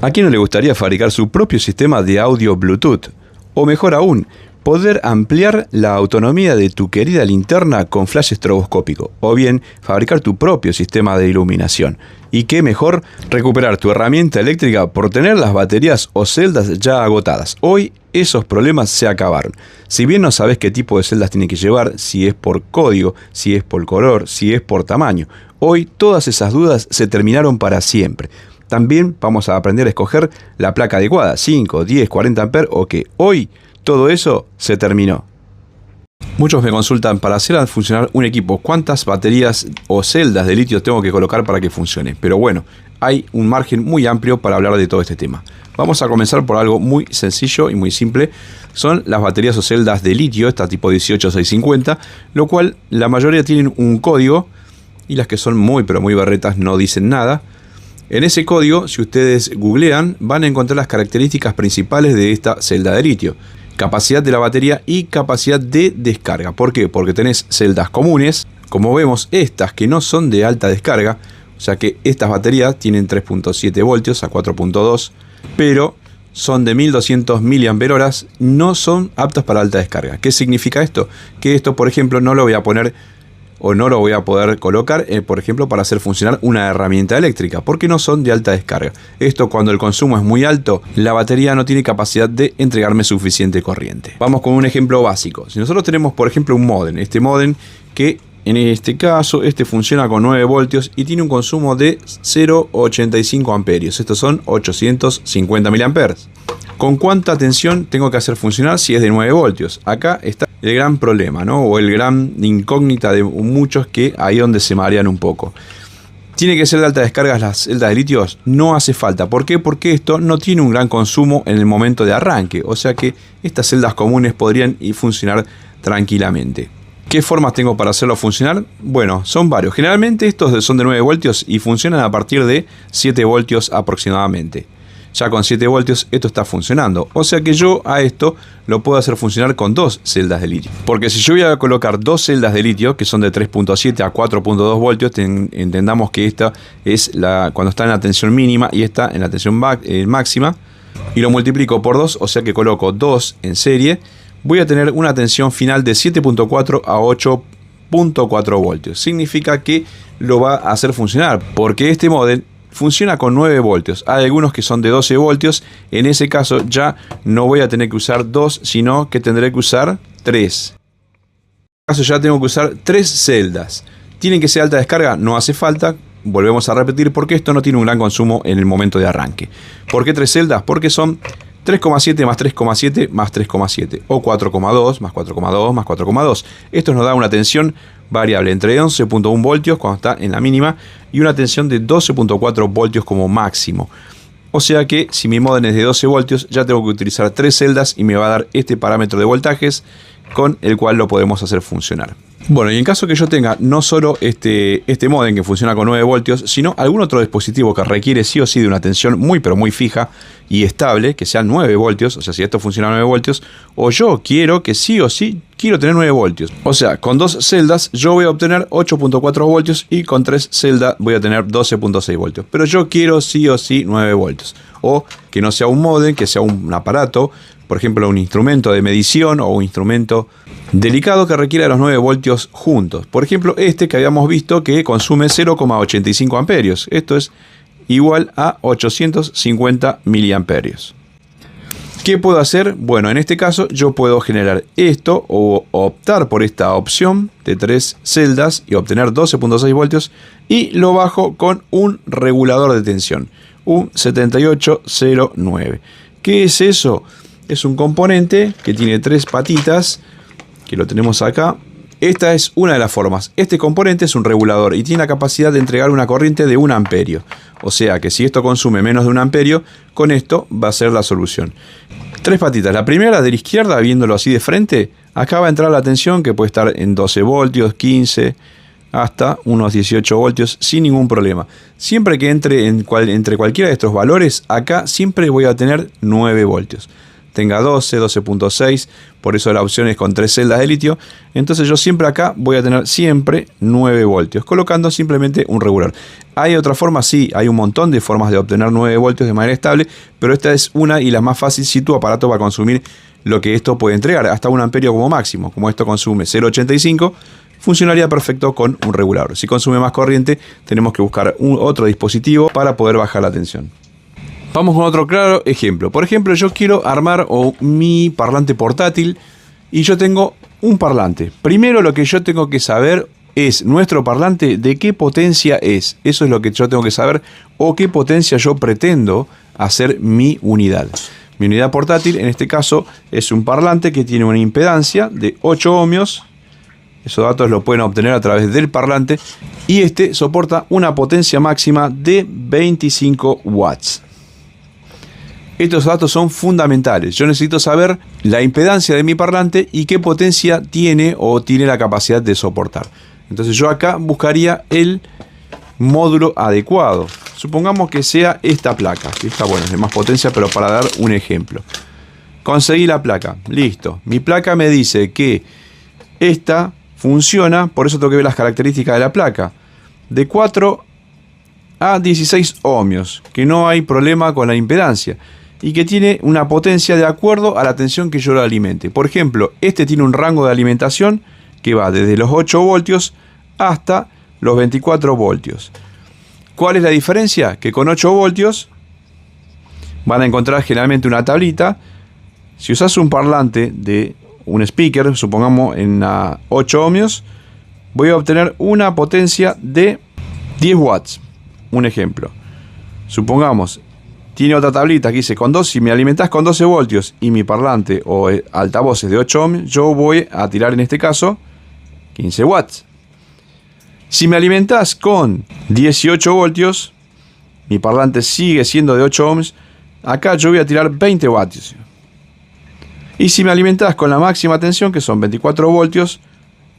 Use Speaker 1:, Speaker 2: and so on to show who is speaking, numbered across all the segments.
Speaker 1: ¿A quién no le gustaría fabricar su propio sistema de audio Bluetooth? O mejor aún, poder ampliar la autonomía de tu querida linterna con flash estroboscópico, o bien fabricar tu propio sistema de iluminación. Y qué mejor recuperar tu herramienta eléctrica por tener las baterías o celdas ya agotadas. Hoy esos problemas se acabaron. Si bien no sabes qué tipo de celdas tiene que llevar, si es por código, si es por color, si es por tamaño, hoy todas esas dudas se terminaron para siempre. También vamos a aprender a escoger la placa adecuada, 5, 10, 40 amperes o que hoy todo eso se terminó. Muchos me consultan para hacer funcionar un equipo, ¿cuántas baterías o celdas de litio tengo que colocar para que funcione? Pero bueno, hay un margen muy amplio para hablar de todo este tema. Vamos a comenzar por algo muy sencillo y muy simple. Son las baterías o celdas de litio, esta tipo 18650, lo cual la mayoría tienen un código y las que son muy pero muy berretas no dicen nada. En ese código, si ustedes googlean, van a encontrar las características principales de esta celda de litio. Capacidad de la batería y capacidad de descarga. ¿Por qué? Porque tenés celdas comunes, como vemos estas que no son de alta descarga, o sea que estas baterías tienen 3.7 voltios a 4.2, pero son de 1200 mAh, no son aptas para alta descarga. ¿Qué significa esto? Que esto, por ejemplo, no lo voy a poner o no lo voy a poder colocar, por ejemplo, para hacer funcionar una herramienta eléctrica, porque no son de alta descarga. Esto cuando el consumo es muy alto, la batería no tiene capacidad de entregarme suficiente corriente. Vamos con un ejemplo básico. Si nosotros tenemos, por ejemplo, un módem, este módem que en este caso, funciona con 9 voltios y tiene un consumo de 0,85 amperios. Estos son 850 miliamperes. ¿Con cuánta tensión tengo que hacer funcionar si es de 9 voltios? Acá está el gran problema, ¿no? O el gran incógnita de muchos que ahí donde se marean un poco. ¿Tiene que ser de alta descarga las celdas de litio? No hace falta. ¿Por qué? Porque esto no tiene un gran consumo en el momento de arranque. O sea que estas celdas comunes podrían funcionar tranquilamente. ¿Qué formas tengo para hacerlo funcionar? Bueno, son varios. Generalmente estos son de 9 voltios y funcionan a partir de 7 voltios aproximadamente. Ya con 7 voltios esto está funcionando. O sea que yo a esto lo puedo hacer funcionar con 2 celdas de litio. Porque si yo voy a colocar 2 celdas de litio, que son de 3.7 a 4.2 voltios, entendamos que esta es cuando está en la tensión mínima y esta en la tensión máxima. Y lo multiplico por 2, o sea que coloco 2 en serie. Voy a tener una tensión final de 7.4 a 8.4 voltios. Significa que lo va a hacer funcionar, porque este módem funciona con 9 voltios. Hay algunos que son de 12 voltios. En ese caso ya no voy a tener que usar 2, sino que tendré que usar 3. En este caso ya tengo que usar 3 celdas. ¿Tienen que ser alta descarga? No hace falta. Volvemos a repetir porque esto no tiene un gran consumo en el momento de arranque. ¿Por qué 3 celdas? Porque son 3,7 más 3,7 más 3,7 o 4,2 más 4,2 más 4,2. Esto nos da una tensión variable entre 11.1 voltios cuando está en la mínima y una tensión de 12.4 voltios como máximo. O sea que si mi módem es de 12 voltios ya tengo que utilizar 3 celdas y me va a dar este parámetro de voltajes con el cual lo podemos hacer funcionar. Bueno, y en caso que yo tenga no solo este módem que funciona con 9 voltios, sino algún otro dispositivo que requiere sí o sí de una tensión muy pero muy fija y estable, que sea 9 voltios, o sea, si esto funciona a 9 voltios, o yo quiero que sí o sí quiero tener 9 voltios. O sea, con 2 celdas yo voy a obtener 8.4 voltios y con 3 celdas voy a tener 12.6 voltios. Pero yo quiero sí o sí 9 voltios. O que no sea un módem, que sea un aparato, por ejemplo, un instrumento de medición o un instrumento delicado que requiera los 9 voltios juntos. Por ejemplo, este que habíamos visto que consume 0,85 amperios. Esto es igual a 850 miliamperios. ¿Qué puedo hacer? Bueno, en este caso yo puedo generar esto o optar por esta opción de 3 celdas y obtener 12.6 voltios y lo bajo con un regulador de tensión, un 7809. ¿Qué es eso? Es un componente que tiene 3 patitas, que lo tenemos acá. Esta es una de las formas. Este componente es un regulador y tiene la capacidad de entregar una corriente de 1 amperio. O sea que si esto consume menos de 1 amperio, con esto va a ser la solución. 3 patitas. La primera de la izquierda, viéndolo así de frente, acá va a entrar la tensión que puede estar en 12 voltios, 15, hasta unos 18 voltios sin ningún problema. Siempre que entre entre cualquiera de estos valores, acá siempre voy a tener 9 voltios. tenga 12, 12.6, por eso la opción es con 3 celdas de litio. Entonces yo siempre acá voy a tener siempre 9 voltios, colocando simplemente un regular. ¿Hay otra forma? Sí, hay un montón de formas de obtener 9 voltios de manera estable, pero esta es una y la más fácil si tu aparato va a consumir lo que esto puede entregar, hasta 1 amperio como máximo. Como esto consume 0.85, funcionaría perfecto con un regulador. Si consume más corriente, tenemos que buscar otro dispositivo para poder bajar la tensión. Vamos con otro claro ejemplo. Por ejemplo, yo quiero armar mi parlante portátil y yo tengo un parlante. Primero lo que yo tengo que saber es nuestro parlante de qué potencia es. Eso es lo que yo tengo que saber, o qué potencia yo pretendo hacer mi unidad. Mi unidad portátil en este caso es un parlante que tiene una impedancia de 8 ohmios. Esos datos los pueden obtener a través del parlante y este soporta una potencia máxima de 25 watts. Estos datos son fundamentales. Yo necesito saber la impedancia de mi parlante y qué potencia tiene o tiene la capacidad de soportar. Entonces yo acá buscaría el módulo adecuado. Supongamos que sea esta placa. Esta, bueno, es de más potencia, pero para dar un ejemplo. Conseguí la placa. Listo. Mi placa me dice que esta funciona, por eso tengo que ver las características de la placa. De 4 a 16 ohmios, que no hay problema con la impedancia. Y que tiene una potencia de acuerdo a la tensión que yo lo alimente. Por ejemplo, este tiene un rango de alimentación que va desde los 8 voltios hasta los 24 voltios. ¿Cuál es la diferencia? Que con 8 voltios van a encontrar generalmente una tablita. Si usas un parlante de un speaker, supongamos en 8 ohmios, voy a obtener una potencia de 10 watts. Un ejemplo. Supongamos, tiene otra tablita que dice, si me alimentas con 12 voltios y mi parlante o altavoces de 8 ohms, yo voy a tirar en este caso 15 watts. Si me alimentas con 18 voltios, mi parlante sigue siendo de 8 ohms, acá yo voy a tirar 20 watts. Y si me alimentas con la máxima tensión, que son 24 voltios,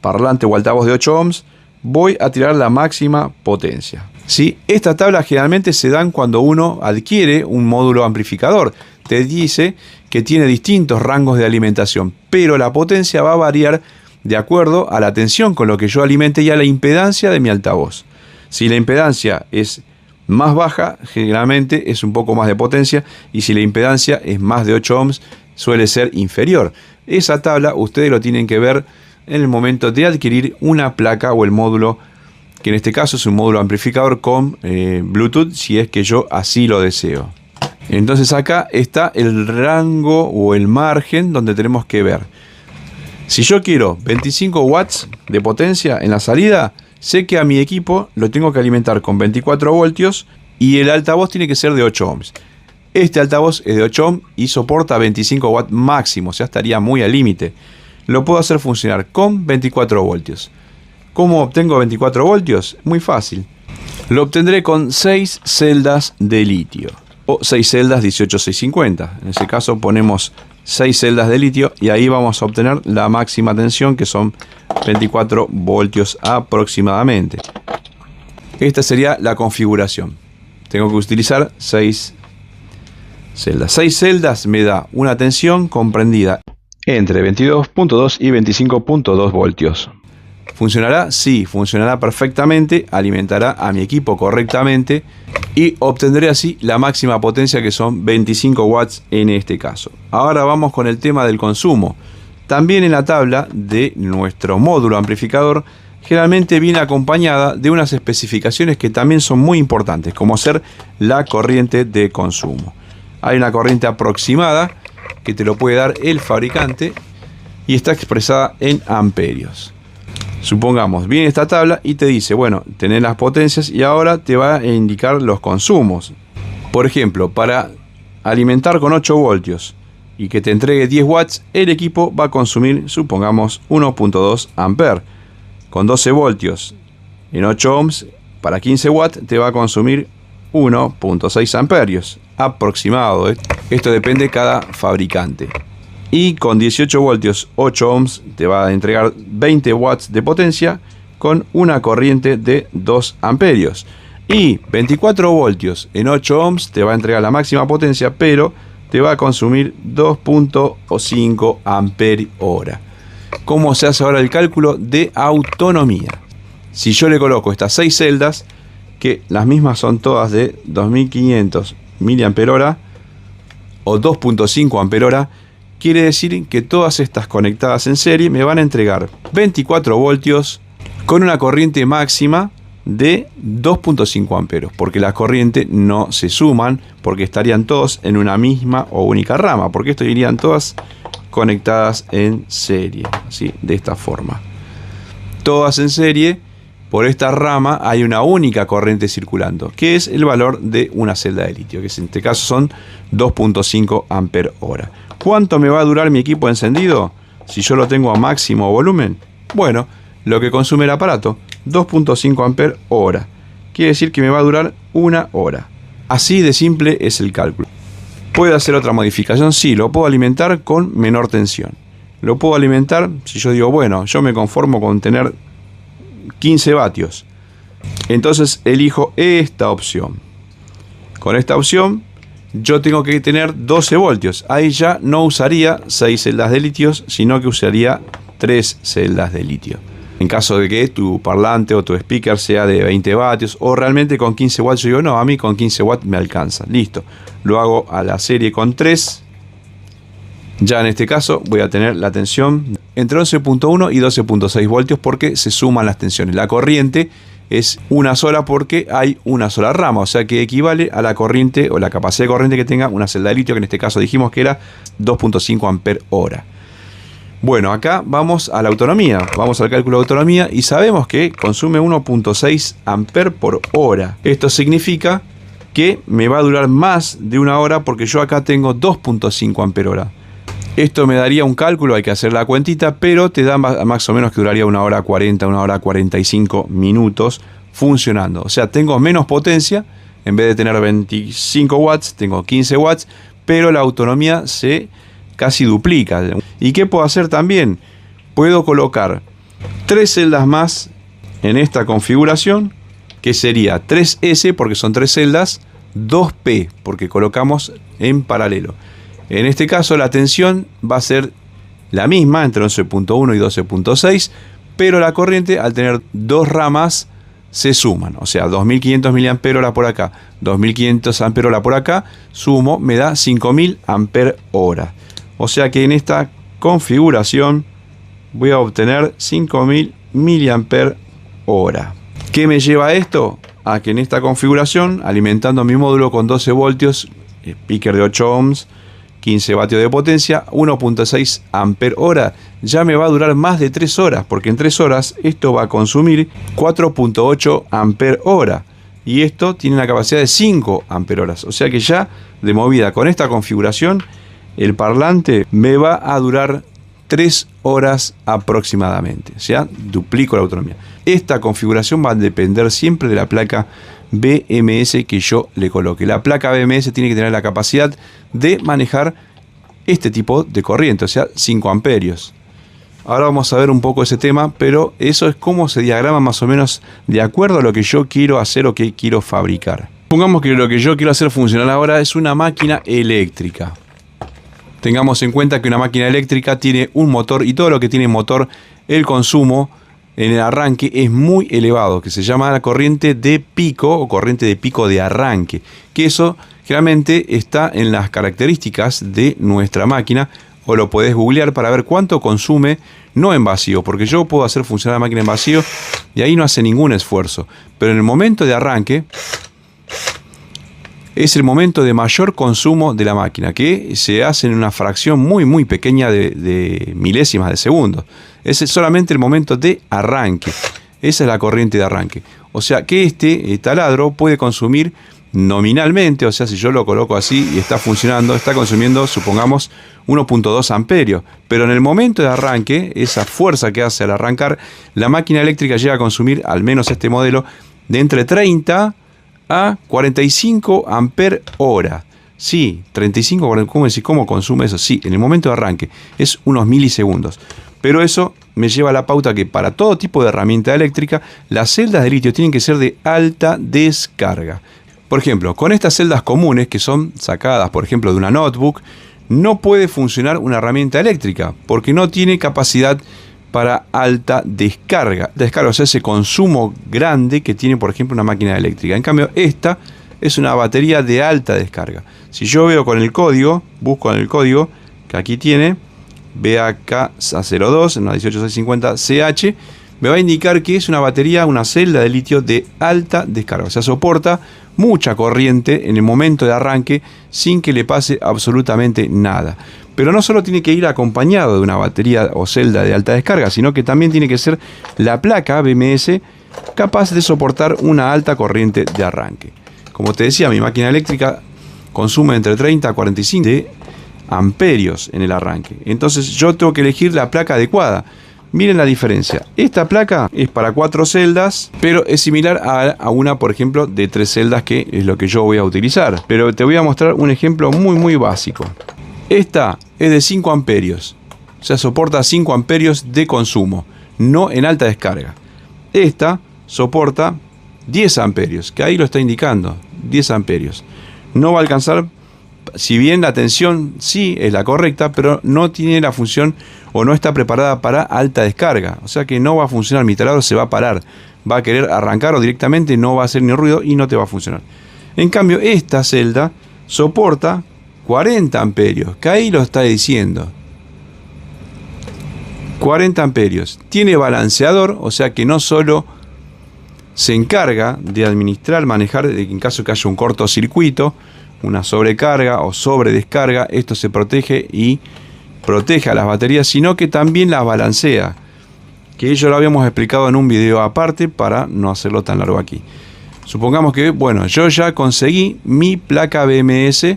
Speaker 1: parlante o altavoz de 8 ohms, voy a tirar la máxima potencia. ¿Sí? Estas tablas generalmente se dan cuando uno adquiere un módulo amplificador. Te dice que tiene distintos rangos de alimentación, pero la potencia va a variar de acuerdo a la tensión con lo que yo alimente y a la impedancia de mi altavoz. Si la impedancia es más baja, generalmente es un poco más de potencia, y si la impedancia es más de 8 ohms, suele ser inferior. Esa tabla ustedes lo tienen que ver en el momento de adquirir una placa o el módulo, que en este caso es un módulo amplificador con Bluetooth, si es que yo así lo deseo. Entonces acá está el rango o el margen donde tenemos que ver. Si yo quiero 25 watts de potencia en la salida, sé que a mi equipo lo tengo que alimentar con 24 voltios y el altavoz tiene que ser de 8 ohms. Este altavoz es de 8 ohms y soporta 25 watts máximo, o sea, estaría muy al límite. Lo puedo hacer funcionar con 24 voltios. ¿Cómo obtengo 24 voltios? Muy fácil. Lo obtendré con 6 celdas de litio o 6 celdas 18650. En ese caso ponemos 6 celdas de litio y ahí vamos a obtener la máxima tensión, que son 24 voltios aproximadamente. Esta sería la configuración. Tengo que utilizar 6 celdas. 6 celdas me da una tensión comprendida entre 22.2 y 25.2 voltios. ¿Funcionará? Sí, funcionará perfectamente, alimentará a mi equipo correctamente y obtendré así la máxima potencia, que son 25 watts en este caso. Ahora vamos con el tema del consumo. También en la tabla de nuestro módulo amplificador generalmente viene acompañada de unas especificaciones que también son muy importantes, como ser la corriente de consumo. Hay una corriente aproximada que te lo puede dar el fabricante y está expresada en amperios. Supongamos, viene esta tabla y te dice, bueno, tenés las potencias y ahora te va a indicar los consumos. Por ejemplo, para alimentar con 8 voltios y que te entregue 10 watts, el equipo va a consumir, supongamos, 1.2 amperes. Con 12 voltios en 8 ohms, para 15 watts te va a consumir 1.6 amperios aproximado. Esto depende de cada fabricante. Y con 18 voltios 8 ohms te va a entregar 20 watts de potencia con una corriente de 2 amperios. Y 24 voltios en 8 ohms te va a entregar la máxima potencia, pero te va a consumir 2.5 ampere hora. ¿Cómo se hace ahora el cálculo de autonomía? Si yo le coloco estas 6 celdas, que las mismas son todas de 2500 mAh o 2.5 ampere hora, quiere decir que todas estas conectadas en serie me van a entregar 24 voltios con una corriente máxima de 2.5 amperes, porque las corrientes no se suman, porque estarían todos en una misma o única rama, porque esto irían todas conectadas en serie, así, de esta forma. Todas en serie, por esta rama hay una única corriente circulando, que es el valor de una celda de litio, que en este caso son 2.5 ampere hora. ¿Cuánto me va a durar mi equipo encendido si yo lo tengo a máximo volumen? Bueno, lo que consume el aparato, 2.5 ampere hora. Quiere decir que me va a durar 1 hora. Así de simple es el cálculo. ¿Puedo hacer otra modificación? Sí, lo puedo alimentar con menor tensión. Lo puedo alimentar, si yo digo, bueno, yo me conformo con tener 15 vatios. Entonces elijo esta opción. Con esta opción yo tengo que tener 12 voltios. Ahí ya no usaría 6 celdas de litio, sino que usaría 3 celdas de litio. En caso de que tu parlante o tu speaker sea de 20 vatios o realmente con 15 watts, yo digo, no, a mí con 15 watts me alcanza. Listo. Lo hago a la serie con 3. Ya en este caso voy a tener la tensión entre 11.1 y 12.6 voltios porque se suman las tensiones. La corriente es una sola porque hay una sola rama, o sea que equivale a la corriente o la capacidad de corriente que tenga una celda de litio, que en este caso dijimos que era 2.5 ampere hora. Bueno, acá vamos a la autonomía, vamos al cálculo de autonomía y sabemos que consume 1.6 ampere por hora. Esto significa que me va a durar más de 1 hora porque yo acá tengo 2.5 ampere hora. Esto me daría un cálculo, hay que hacer la cuentita, pero te da más o menos que duraría 1 hora 40, 1 hora 45 minutos funcionando. O sea, tengo menos potencia, en vez de tener 25 watts, tengo 15 watts, pero la autonomía se casi duplica. ¿Y qué puedo hacer también? Puedo colocar 3 celdas más en esta configuración, que sería 3S porque son 3 celdas, 2P porque colocamos en paralelo. En este caso la tensión va a ser la misma entre 11.1 y 12.6, pero la corriente al tener 2 ramas se suman, o sea 2500 mAh por acá, 2500 ampere por acá, sumo, me da 5000 ampere hora. O sea que en esta configuración voy a obtener 5000 mAh. ¿Qué me lleva a esto? A que en esta configuración, alimentando mi módulo con 12 voltios, speaker de 8 ohms, 15 vatios de potencia, 1.6 ampere hora, ya me va a durar más de 3 horas, porque en 3 horas esto va a consumir 4.8 ampere hora. Y esto tiene una capacidad de 5 ampere horas. O sea que ya de movida con esta configuración, el parlante me va a durar 3 horas aproximadamente. O sea, duplico la autonomía. Esta configuración va a depender siempre de la placa BMS que yo le coloque. La placa BMS tiene que tener la capacidad de manejar este tipo de corriente, o sea, 5 amperios. Ahora vamos a ver un poco ese tema, pero eso es cómo se diagrama más o menos de acuerdo a lo que yo quiero hacer o que quiero fabricar. Supongamos que lo que yo quiero hacer funcionar ahora es una máquina eléctrica. Tengamos en cuenta que una máquina eléctrica tiene un motor y todo lo que tiene motor, el consumo en el arranque es muy elevado, que se llama la corriente de pico o corriente de pico de arranque, que eso generalmente está en las características de nuestra máquina, o lo podés googlear para ver cuánto consume, no en vacío, porque yo puedo hacer funcionar la máquina en vacío y ahí no hace ningún esfuerzo, pero en el momento de arranque es el momento de mayor consumo de la máquina, que se hace en una fracción muy pequeña de milésimas de segundo. Ese es solamente el momento de arranque. Esa es la corriente de arranque. O sea que este taladro puede consumir nominalmente, o sea, si yo lo coloco así y está funcionando, está consumiendo, supongamos, 1.2 amperios. Pero en el momento de arranque, esa fuerza que hace al arrancar, la máquina eléctrica llega a consumir, al menos este modelo, de entre 30 a 45 ampere hora. Sí, 35, ¿cómo decir? ¿Cómo consume eso? Sí, en el momento de arranque es unos milisegundos. Pero eso me lleva a la pauta que para todo tipo de herramienta eléctrica, las celdas de litio tienen que ser de alta descarga. Por ejemplo, con estas celdas comunes que son sacadas, por ejemplo, de una notebook, no puede funcionar una herramienta eléctrica porque no tiene capacidad para alta descarga. Descarga, o sea, ese consumo grande que tiene, por ejemplo, una máquina eléctrica. En cambio, esta es una batería de alta descarga. Si yo veo con el código, busco en el código que aquí tiene, BAK02, una 18650CH, me va a indicar que es una batería, una celda de litio de alta descarga. O sea, soporta mucha corriente en el momento de arranque sin que le pase absolutamente nada. Pero no solo tiene que ir acompañado de una batería o celda de alta descarga, sino que también tiene que ser la placa BMS capaz de soportar una alta corriente de arranque. Como te decía, mi máquina eléctrica consume entre 30 a 45 de amperios en el arranque. Entonces yo tengo que elegir la placa adecuada. Miren la diferencia. Esta placa es para 4 celdas, pero es similar a una, por ejemplo, de 3 celdas, que es lo que yo voy a utilizar. Pero te voy a mostrar un ejemplo muy básico. Esta es de 5 amperios. O sea, soporta 5 amperios de consumo, no en alta descarga. Esta soporta 10 amperios, que ahí lo está indicando, 10 amperios. No va a alcanzar, si bien la tensión sí es la correcta, pero no tiene la función o no está preparada para alta descarga. O sea que no va a funcionar, mi taladro se va a parar, va a querer arrancar o directamente no va a hacer ni ruido y no te va a funcionar. En cambio, esta celda soporta 40 amperios, que ahí lo está diciendo. 40 amperios. Tiene balanceador, o sea que no solo se encarga de administrar, manejar, en caso que haya un cortocircuito, una sobrecarga o sobredescarga, esto se protege y protege a las baterías, sino que también las balancea, que ello lo habíamos explicado en un video aparte para no hacerlo tan largo aquí. Supongamos que, bueno, yo ya conseguí mi placa BMS.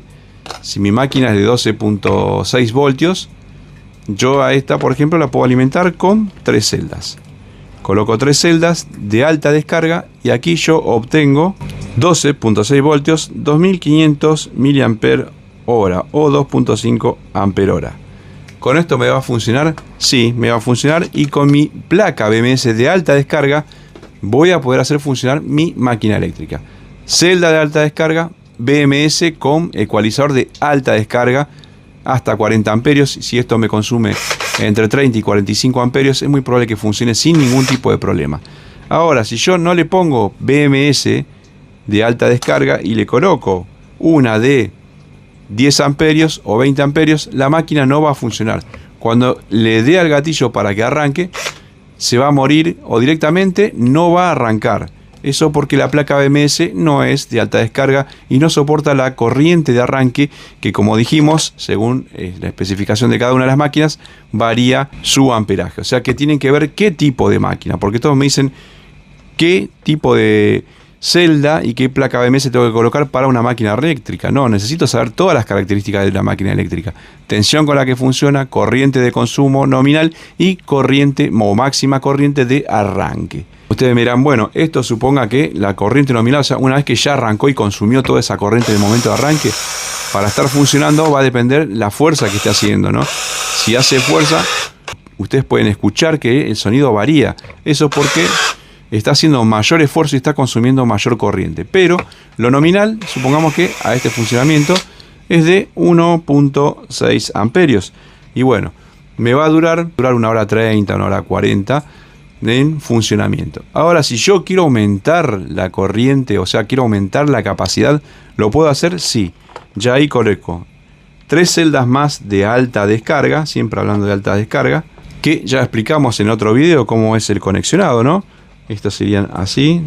Speaker 1: Si mi máquina es de 12.6 voltios, yo a esta, por ejemplo, la puedo alimentar con 3 celdas. Coloco 3 celdas de alta descarga y aquí yo obtengo 12.6 voltios, 2500 mAh o 2.5 ampere-hora. ¿Con esto me va a funcionar? Sí, me va a funcionar, y con mi placa BMS de alta descarga voy a poder hacer funcionar mi máquina eléctrica. Celda de alta descarga, BMS con ecualizador de alta descarga hasta 40 amperios. Si esto me consume entre 30 y 45 amperios, es muy probable que funcione sin ningún tipo de problema. Ahora, si yo no le pongo BMS de alta descarga y le coloco una de 10 amperios o 20 amperios, la máquina no va a funcionar. Cuando le dé al gatillo para que arranque, se va a morir o directamente no va a arrancar. Eso porque la placa BMS no es de alta descarga y no soporta la corriente de arranque que, como dijimos, según la especificación de cada una de las máquinas, varía su amperaje. O sea que tienen que ver qué tipo de máquina, porque todos me dicen qué tipo de celda y qué placa BMS tengo que colocar para una máquina eléctrica. No, necesito saber todas las características de la máquina eléctrica. Tensión con la que funciona, corriente de consumo nominal y corriente o máxima corriente de arranque. Ustedes me dirán, bueno, esto suponga que la corriente nominal, o sea, una vez que ya arrancó y consumió toda esa corriente en el momento de arranque, para estar funcionando va a depender la fuerza que esté haciendo, ¿no? Si hace fuerza, ustedes pueden escuchar que el sonido varía. Eso porque está haciendo mayor esfuerzo y está consumiendo mayor corriente. Pero lo nominal, supongamos que a este funcionamiento es de 1.6 amperios. Y bueno, me va a durar 1 hora 30, 1 hora 40 en funcionamiento. Ahora, si yo quiero aumentar la corriente, o sea, quiero aumentar la capacidad, ¿lo puedo hacer? Sí. Ya ahí coloco 3 celdas más de alta descarga, siempre hablando de alta descarga, que ya explicamos en otro video cómo es el conexionado, ¿no? Estas serían así.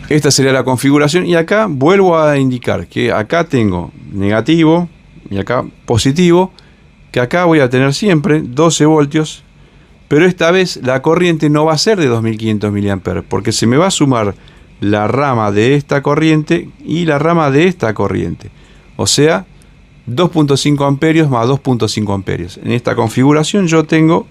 Speaker 1: Esta sería la configuración, y acá vuelvo a indicar que acá tengo negativo y acá positivo, que acá voy a tener siempre 12 voltios, pero esta vez la corriente no va a ser de 2500 mA, porque se me va a sumar la rama de esta corriente y la rama de esta corriente. O sea, 2.5 amperios más 2.5 amperios. En esta configuración yo tengo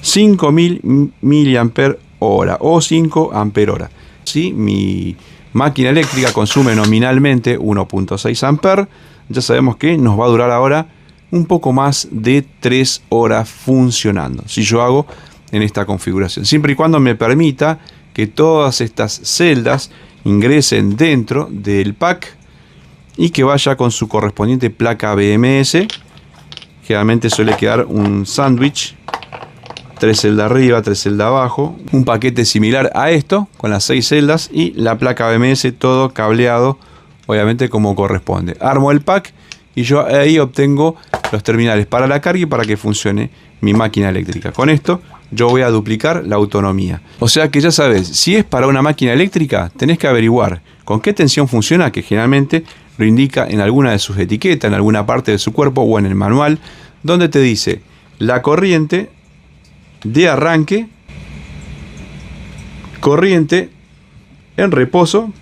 Speaker 1: 5000 mAh o 5 ampere-hora. Si mi máquina eléctrica consume nominalmente 1.6 amperes, ya sabemos que nos va a durar ahora un poco más de 3 horas funcionando, si yo hago en esta configuración, siempre y cuando me permita que todas estas celdas ingresen dentro del pack y que vaya con su correspondiente placa BMS. Generalmente suele quedar un sándwich, 3 celdas arriba, 3 celdas abajo, un paquete similar a esto con las 6 celdas y la placa BMS, todo cableado obviamente como corresponde. Armo el pack y yo ahí obtengo los terminales para la carga y para que funcione mi máquina eléctrica. Con esto yo voy a duplicar la autonomía. O sea que ya sabes, si es para una máquina eléctrica, tenés que averiguar con qué tensión funciona, que generalmente lo indica en alguna de sus etiquetas, en alguna parte de su cuerpo o en el manual, donde te dice la corriente de arranque, corriente en reposo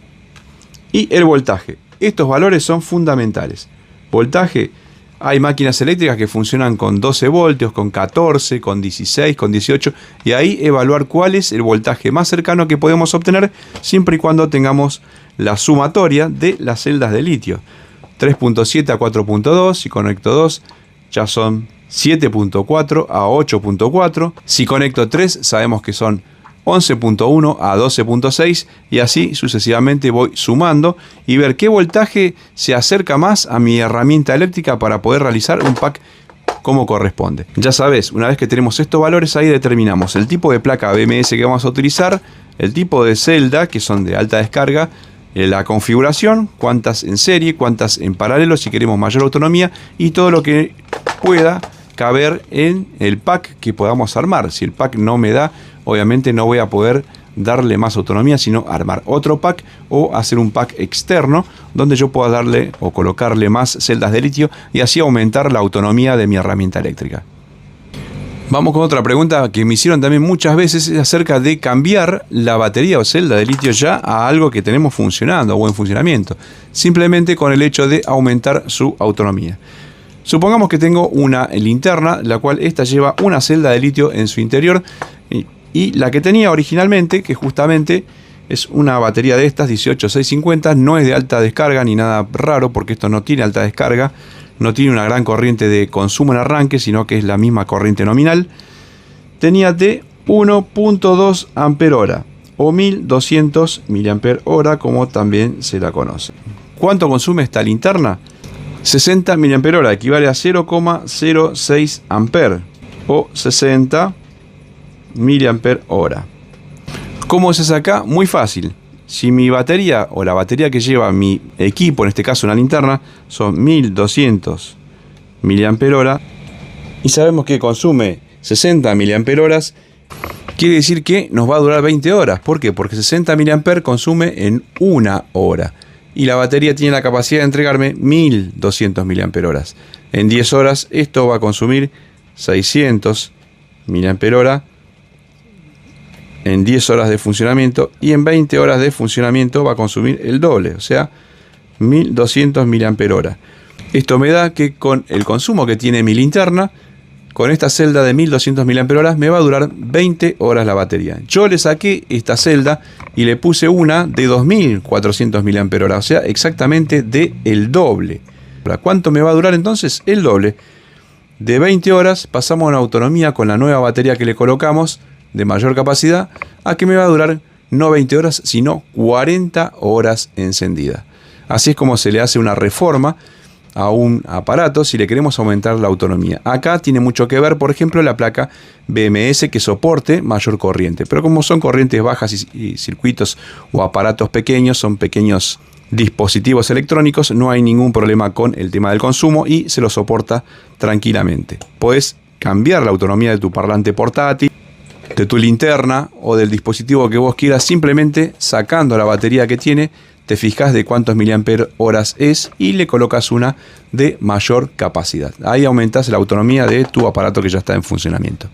Speaker 1: y el voltaje. Estos valores son fundamentales. Voltaje, hay máquinas eléctricas que funcionan con 12 voltios, con 14, con 16, con 18, y ahí evaluar cuál es el voltaje más cercano que podemos obtener siempre y cuando tengamos la sumatoria de las celdas de litio. 3.7 a 4.2, si conecto 2 ya son 7.4 a 8.4, si conecto 3 sabemos que son 11.1 a 12.6 y así sucesivamente voy sumando y ver qué voltaje se acerca más a mi herramienta eléctrica para poder realizar un pack como corresponde. Ya sabes, una vez que tenemos estos valores, ahí determinamos el tipo de placa BMS que vamos a utilizar, el tipo de celda que son de alta descarga, la configuración, cuántas en serie, cuántas en paralelo si queremos mayor autonomía y todo lo que pueda caber en el pack que podamos armar. Si el pack no me da, obviamente no voy a poder darle más autonomía, sino armar otro pack o hacer un pack externo donde yo pueda darle o colocarle más celdas de litio y así aumentar la autonomía de mi herramienta eléctrica. Vamos con otra pregunta que me hicieron también muchas veces, es acerca de cambiar la batería o celda de litio ya a algo que tenemos funcionando o en funcionamiento, simplemente con el hecho de aumentar su autonomía. Supongamos que tengo una linterna, la cual esta lleva una celda de litio en su interior y la que tenía originalmente, que justamente es una batería de estas 18650, no es de alta descarga ni nada raro porque esto no tiene alta descarga, no tiene una gran corriente de consumo en arranque, sino que es la misma corriente nominal. Tenía de 1.2 ampere-hora o 1200 mAh, como también se la conoce. ¿Cuánto consume esta linterna? 60 mAh, equivale a 0,06 ampere o 60 mAh. ¿Cómo se saca? Muy fácil. Si mi batería o la batería que lleva mi equipo, en este caso una linterna, son 1200 mAh y sabemos que consume 60 mAh, quiere decir que nos va a durar 20 horas. ¿Por qué? Porque 60 mAh consume en una hora y la batería tiene la capacidad de entregarme 1200 mAh. En 10 horas esto va a consumir 600 mAh en 10 horas de funcionamiento y en 20 horas de funcionamiento va a consumir el doble, o sea 1200 mAh. Esto me da que con el consumo que tiene mi linterna, con esta celda de 1200 mAh me va a durar 20 horas la batería. Yo le saqué esta celda y le puse una de 2400 mAh, o sea exactamente de el doble. ¿Cuánto me va a durar entonces? El doble. De 20 horas pasamos a una autonomía con la nueva batería que le colocamos de mayor capacidad a que me va a durar no 20 horas sino 40 horas encendida. Así es como se le hace una reforma a un aparato si le queremos aumentar la autonomía. Acá tiene mucho que ver, por ejemplo, la placa BMS que soporte mayor corriente, pero como son corrientes bajas y circuitos o aparatos pequeños, son pequeños dispositivos electrónicos, no hay ningún problema con el tema del consumo y se lo soporta tranquilamente. Podés cambiar la autonomía de tu parlante portátil, de tu linterna o del dispositivo que vos quieras, simplemente sacando la batería que tiene, te fijas de cuántos miliamperios horas es y le colocas una de mayor capacidad. Ahí aumentas la autonomía de tu aparato que ya está en funcionamiento.